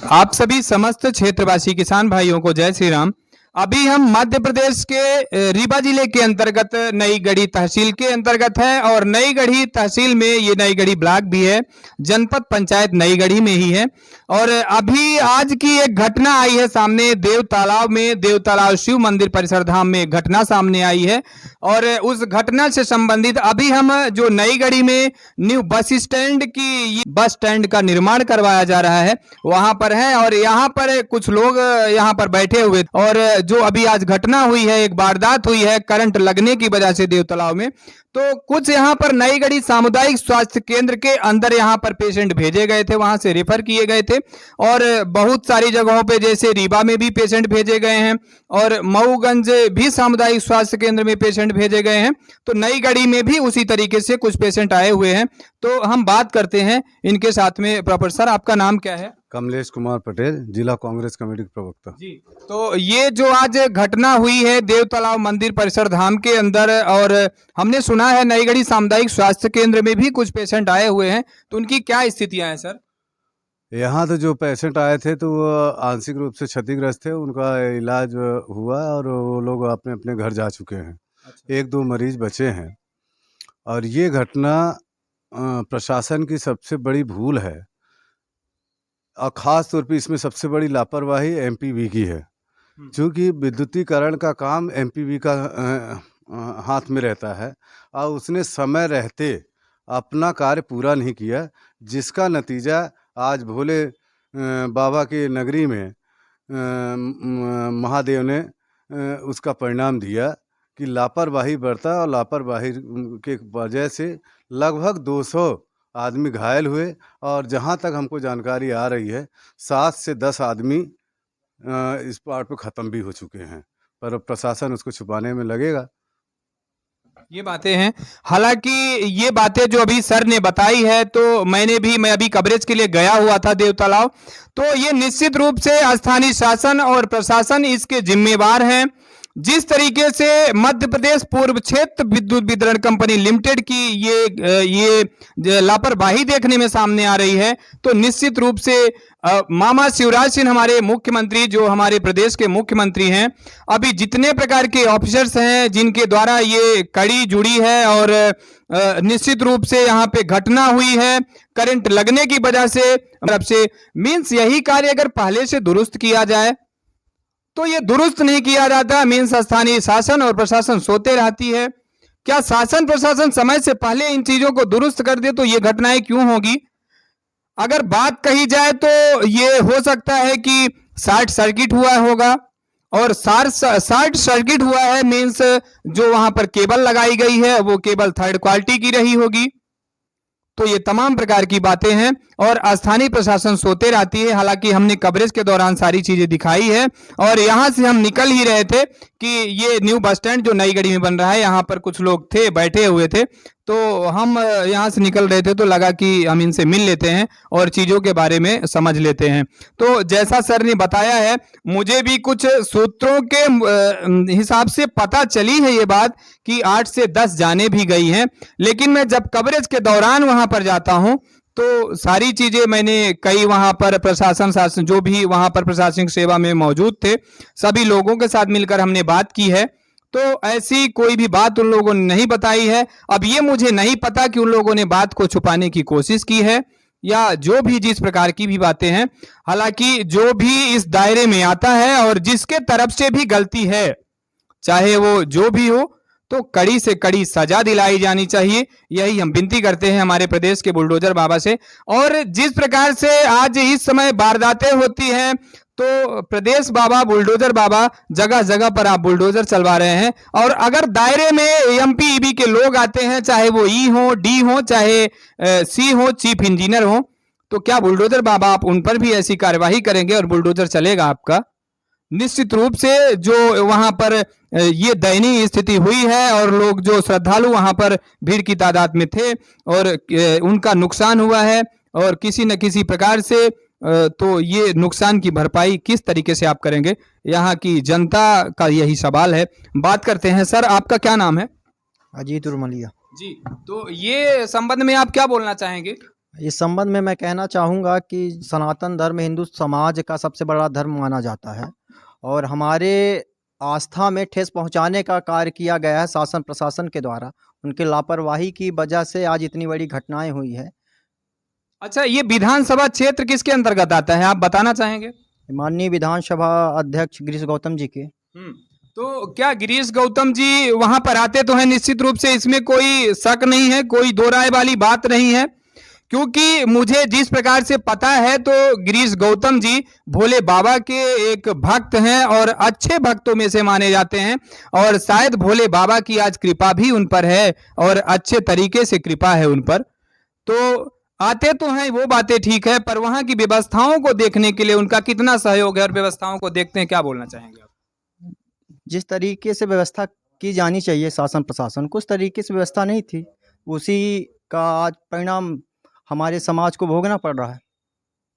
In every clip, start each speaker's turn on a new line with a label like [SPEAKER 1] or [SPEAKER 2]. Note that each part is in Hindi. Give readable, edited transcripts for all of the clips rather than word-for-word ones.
[SPEAKER 1] आप सभी समस्त क्षेत्रवासी किसान भाइयों को जय श्री राम। अभी हम मध्य प्रदेश के रीवा जिले के अंतर्गत नई गढ़ी तहसील के अंतर्गत है और नई गढ़ी तहसील में ये नई गढ़ी ब्लॉक भी है, जनपद पंचायत नई गढ़ी में ही है। और अभी आज की एक घटना आई है सामने, देव तालाब शिव मंदिर परिसर धाम में घटना सामने आई है। और उस घटना से संबंधित अभी हम जो नई गढ़ी में न्यू बस स्टैंड का निर्माण करवाया जा रहा है वहां पर है। और यहाँ पर कुछ लोग यहाँ पर बैठे हुए और जो अभी आज घटना हुई है, एक वारदात हुई है करंट लगने की वजह से देव तालाब में, तो कुछ यहाँ पर नई गढ़ी सामुदायिक स्वास्थ्य केंद्र के अंदर यहाँ पर पेशेंट भेजे गए थे, वहां से रेफर किए गए थे। और बहुत सारी जगहों पे जैसे रीवा में भी पेशेंट भेजे गए हैं और मऊगंज भी सामुदायिक स्वास्थ्य केंद्र में पेशेंट भेजे गए हैं। तो नई गढ़ी में भी उसी तरीके से कुछ पेशेंट आए हुए हैं। तो हम बात करते हैं इनके साथ में। प्रॉपर सर, आपका नाम क्या है?
[SPEAKER 2] कमलेश कुमार पटेल, जिला कांग्रेस कमेटी के प्रवक्ता
[SPEAKER 1] जी। तो ये जो आज घटना हुई है देव तालाब मंदिर परिसर धाम के अंदर, और हमने सुना है नई गढ़ी सामुदायिक स्वास्थ्य केंद्र में भी कुछ पेशेंट आए हुए हैं, तो उनकी क्या स्थितियां हैं सर?
[SPEAKER 2] यहाँ तो जो पेशेंट आए थे तो वो आंशिक रूप से क्षतिग्रस्त थे, उनका इलाज हुआ और वो लोग अपने अपने घर जा चुके हैं। अच्छा। एक दो मरीज बचे हैं। और ये घटना प्रशासन की सबसे बड़ी भूल है और ख़ास तौर पे इसमें सबसे बड़ी लापरवाही एमपीवी की है। क्योंकि विद्युतीकरण का काम एमपीवी का हाथ में रहता है और उसने समय रहते अपना कार्य पूरा नहीं किया, जिसका नतीजा आज भोले बाबा की नगरी में महादेव ने उसका परिणाम दिया कि लापरवाही बरता और लापरवाही के वजह से लगभग 200 आदमी घायल हुए। और जहाँ तक हमको जानकारी आ रही है 7 से 10 आदमी इस पार्ट पे ख़त्म भी हो चुके हैं, पर प्रशासन उसको छुपाने में लगेगा।
[SPEAKER 1] ये बातें हैं। हालांकि ये बातें जो अभी सर ने बताई है, तो मैं अभी कवरेज के लिए गया हुआ था देव तालाब, तो ये निश्चित रूप से स्थानीय शासन और प्रशासन इसके जिम्मेवार हैं। जिस तरीके से मध्य प्रदेश पूर्व क्षेत्र विद्युत वितरण कंपनी लिमिटेड की ये लापरवाही देखने में सामने आ रही है, तो निश्चित रूप से मामा शिवराज सिंह हमारे मुख्यमंत्री, जो हमारे प्रदेश के मुख्यमंत्री हैं, अभी जितने प्रकार के ऑफिसर्स हैं जिनके द्वारा ये कड़ी जुड़ी है और निश्चित रूप से यहाँ पे घटना हुई है करंट लगने की वजह से मीन्स यही कार्य अगर पहले से दुरुस्त किया जाए, तो ये दुरुस्त नहीं किया जाता। मीन्स स्थानीय शासन और प्रशासन सोते रहती है। क्या शासन प्रशासन समय से पहले इन चीजों को दुरुस्त कर दे तो ये घटनाएं क्यों होगी? अगर बात कही जाए तो ये हो सकता है कि शॉर्ट सर्किट हुआ होगा, और शॉर्ट सर्किट हुआ है मीन्स जो वहां पर केबल लगाई गई है वो केबल थर्ड क्वालिटी की रही होगी। तो ये तमाम प्रकार की बातें हैं और स्थानीय प्रशासन सोते रहती है। हालांकि हमने कवरेज के दौरान सारी चीजें दिखाई है और यहाँ से हम निकल ही रहे थे कि ये न्यू बस स्टैंड जो नई गढ़ी में बन रहा है, यहाँ पर कुछ लोग थे बैठे हुए थे, तो हम यहाँ से निकल रहे थे तो लगा कि हम इनसे मिल लेते हैं और चीज़ों के बारे में समझ लेते हैं। तो जैसा सर ने बताया है, मुझे भी कुछ सूत्रों के हिसाब से पता चली है ये बात कि 8 से 10 जाने भी गई हैं। लेकिन मैं जब कवरेज के दौरान वहाँ पर जाता हूँ तो सारी चीज़ें मैंने कई वहाँ पर प्रशासन जो भी वहाँ पर प्रशासनिक सेवा में मौजूद थे सभी लोगों के साथ मिलकर हमने बात की है, तो ऐसी कोई भी बात उन लोगों ने नहीं बताई है। अब ये मुझे नहीं पता कि उन लोगों ने बात को छुपाने की कोशिश की है या जो भी जिस प्रकार की भी बातें हैं। हालांकि जो भी इस दायरे में आता है और जिसके तरफ से भी गलती है, चाहे वो जो भी हो, तो कड़ी से कड़ी सजा दिलाई जानी चाहिए। यही हम विनती करते हैं हमारे प्रदेश के बुलडोजर बाबा से। और जिस प्रकार से आज इस समय वारदातें होती हैं, तो प्रदेश बाबा, बुलडोजर बाबा, जगह जगह पर आप बुलडोजर चलवा रहे हैं। और अगर दायरे में एमपीईबी के लोग आते हैं, चाहे वो ई हो, डी हो, चाहे सी हो, चीफ इंजीनियर हो, तो क्या बुलडोजर बाबा आप उन पर भी ऐसी कार्यवाही करेंगे और बुलडोजर चलेगा आपका? निश्चित रूप से जो वहां पर ये दयनीय स्थिति हुई है और लोग जो श्रद्धालु वहां पर भीड़ की तादाद में थे और उनका नुकसान हुआ है, और किसी न किसी प्रकार से तो ये नुकसान की भरपाई किस तरीके से आप करेंगे, यहाँ की जनता का यही सवाल है। बात करते हैं। सर, आपका क्या नाम है?
[SPEAKER 3] अजीत उर्मलिया
[SPEAKER 1] जी। तो ये संबंध में आप क्या बोलना चाहेंगे?
[SPEAKER 3] इस संबंध में मैं कहना चाहूँगा कि सनातन धर्म हिंदू समाज का सबसे बड़ा धर्म माना जाता है और हमारे आस्था में ठेस पहुंचाने का कार्य किया गया है शासन प्रशासन के द्वारा। उनकी लापरवाही की वजह से आज इतनी बड़ी घटनाएं हुई है।
[SPEAKER 1] अच्छा, ये विधानसभा क्षेत्र किसके अंतर्गत आता है, आप बताना चाहेंगे?
[SPEAKER 3] माननीय विधानसभा अध्यक्ष गिरीश गौतम जी के।
[SPEAKER 1] तो क्या गिरीश गौतम जी वहां पर आते तो हैं, निश्चित रूप से इसमें कोई शक नहीं है, कोई दो राय वाली बात नहीं है, क्योंकि मुझे जिस प्रकार से पता है तो गिरीश गौतम जी भोले बाबा के एक भक्त हैं और अच्छे भक्तों में से माने जाते हैं और शायद भोले बाबा की आज कृपा भी उन पर है और अच्छे तरीके से कृपा है उन पर। तो आते तो हैं, वो बातें ठीक है, पर वहां की व्यवस्थाओं को देखने के लिए उनका कितना सहयोग है और व्यवस्थाओं को देखते हैं, क्या बोलना चाहेंगे आप?
[SPEAKER 3] जिस तरीके से व्यवस्था की जानी चाहिए शासन प्रशासन को, उस तरीके से व्यवस्था नहीं थी। उसी का आज परिणाम हमारे समाज को भोगना पड़ रहा है।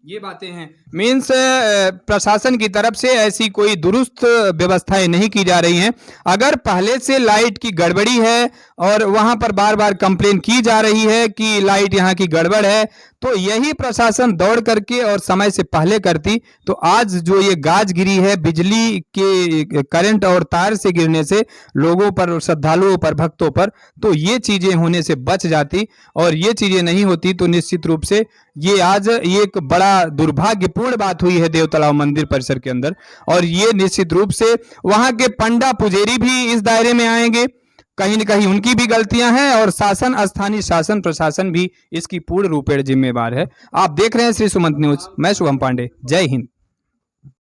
[SPEAKER 1] ये बातें हैं, मीन्स प्रशासन की तरफ से ऐसी कोई दुरुस्त व्यवस्थाएं नहीं की जा रही हैं। अगर पहले से लाइट की गड़बड़ी है और वहां पर बार बार कंप्लेन की जा रही है कि लाइट यहाँ की गड़बड़ है, तो यही प्रशासन दौड़ करके और समय से पहले करती तो आज जो ये गाज गिरी है बिजली के करंट और तार से गिरने से लोगों पर, श्रद्धालुओं पर, भक्तों पर, तो ये चीजें होने से बच जाती और ये चीजें नहीं होती तो निश्चित रूप से ये आज एक बड़ा दुर्भाग्यपूर्ण बात हुई है देवतलाव मंदिर परिसर के अंदर। और ये निश्चित रूप से वहां के पंडा पुजेरी भी इस दायरे में आएंगे, कहीं न कहीं उनकी भी गलतियां हैं और शासन, स्थानीय शासन प्रशासन भी इसकी पूर्ण रूपेण जिम्मेवार है। आप देख रहे हैं श्री सुमंत न्यूज, मैं शुभम पांडे, जय हिंद।